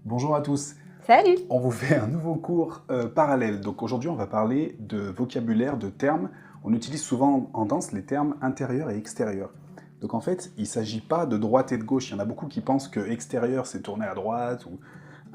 Bonjour à tous. Salut! On vous fait un nouveau cours parallèle. Donc aujourd'hui, on va parler de vocabulaire, de termes. On utilise souvent en danse les termes intérieur et extérieur. Donc en fait, il ne s'agit pas de droite et de gauche. Il y en a beaucoup qui pensent que extérieur, c'est tourner à droite ou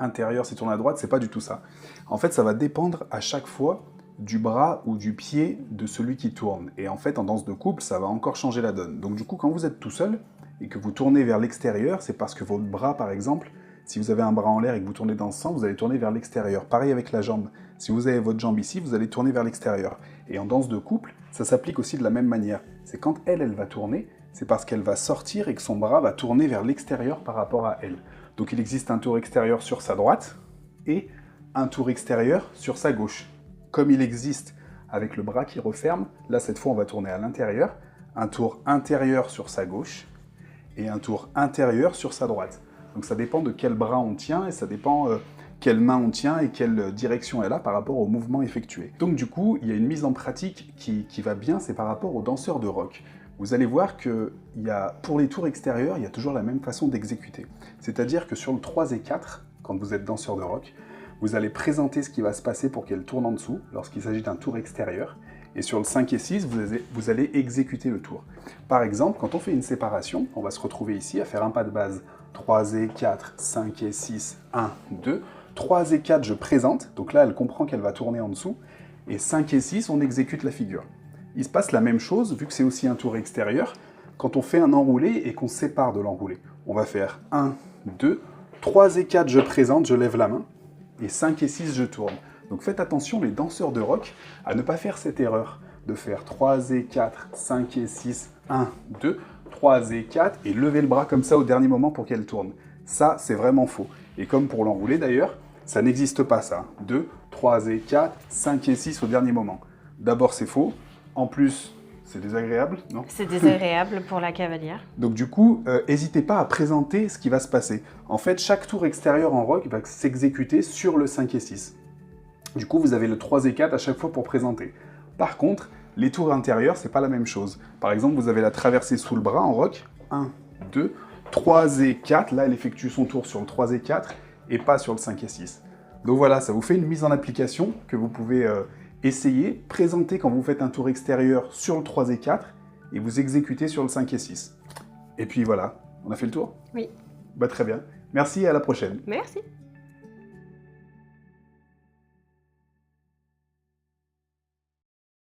intérieur, c'est tourner à droite. C'est pas du tout ça. En fait, ça va dépendre à chaque fois du bras ou du pied de celui qui tourne. Et en fait, en danse de couple, ça va encore changer la donne. Donc du coup, quand vous êtes tout seul et que vous tournez vers l'extérieur, c'est parce que votre bras, par exemple, si vous avez un bras en l'air et que vous tournez dans ce sens, vous allez tourner vers l'extérieur. Pareil avec la jambe. Si vous avez votre jambe ici, vous allez tourner vers l'extérieur. Et en danse de couple, ça s'applique aussi de la même manière. C'est quand elle va tourner, c'est parce qu'elle va sortir et que son bras va tourner vers l'extérieur par rapport à elle. Donc il existe un tour extérieur sur sa droite et un tour extérieur sur sa gauche. Comme il existe avec le bras qui referme, là cette fois on va tourner à l'intérieur, un tour intérieur sur sa gauche et un tour intérieur sur sa droite. Donc ça dépend de quel bras on tient et ça dépend quelle main on tient et quelle direction elle a par rapport au mouvement effectué. Donc du coup, il y a une mise en pratique qui va bien, c'est par rapport aux danseurs de rock. Vous allez voir que pour les tours extérieurs, il y a toujours la même façon d'exécuter. C'est-à-dire que sur le 3 et 4, quand vous êtes danseur de rock, vous allez présenter ce qui va se passer pour qu'elle tourne en dessous, lorsqu'il s'agit d'un tour extérieur. Et sur le 5 et 6, vous allez exécuter le tour. Par exemple, quand on fait une séparation, on va se retrouver ici à faire un pas de base 3 et 4, 5 et 6, 1, 2. 3 et 4, je présente, donc là elle comprend qu'elle va tourner en dessous. Et 5 et 6, on exécute la figure. Il se passe la même chose, vu que c'est aussi un tour extérieur, quand on fait un enroulé et qu'on sépare de l'enroulé. On va faire 1, 2, 3 et 4, je présente, je lève la main. Et 5 et 6, je tourne. Donc faites attention, les danseurs de rock, à ne pas faire cette erreur de faire 3 et 4, 5 et 6, 1, 2, 3 et 4, et lever le bras comme ça au dernier moment pour qu'elle tourne. Ça, c'est vraiment faux. Et comme pour l'enroulé d'ailleurs, ça n'existe pas ça. 2, 3 et 4, 5 et 6 au dernier moment. D'abord, c'est faux. En plus, c'est désagréable, non? C'est désagréable pour la cavalière. Donc du coup, n'hésitez pas à présenter ce qui va se passer. En fait, chaque tour extérieur en rock va s'exécuter sur le 5 et 6. Du coup, vous avez le 3 et 4 à chaque fois pour présenter. Par contre, les tours intérieurs, c'est pas la même chose. Par exemple, vous avez la traversée sous le bras en rock. 1, 2, 3 et 4. Là, elle effectue son tour sur le 3 et 4 et pas sur le 5 et 6. Donc voilà, ça vous fait une mise en application que vous pouvez essayer, présenter quand vous faites un tour extérieur sur le 3 et 4 et vous exécutez sur le 5 et 6. Et puis voilà, on a fait le tour? Oui. Bah, très bien. Merci et à la prochaine. Merci.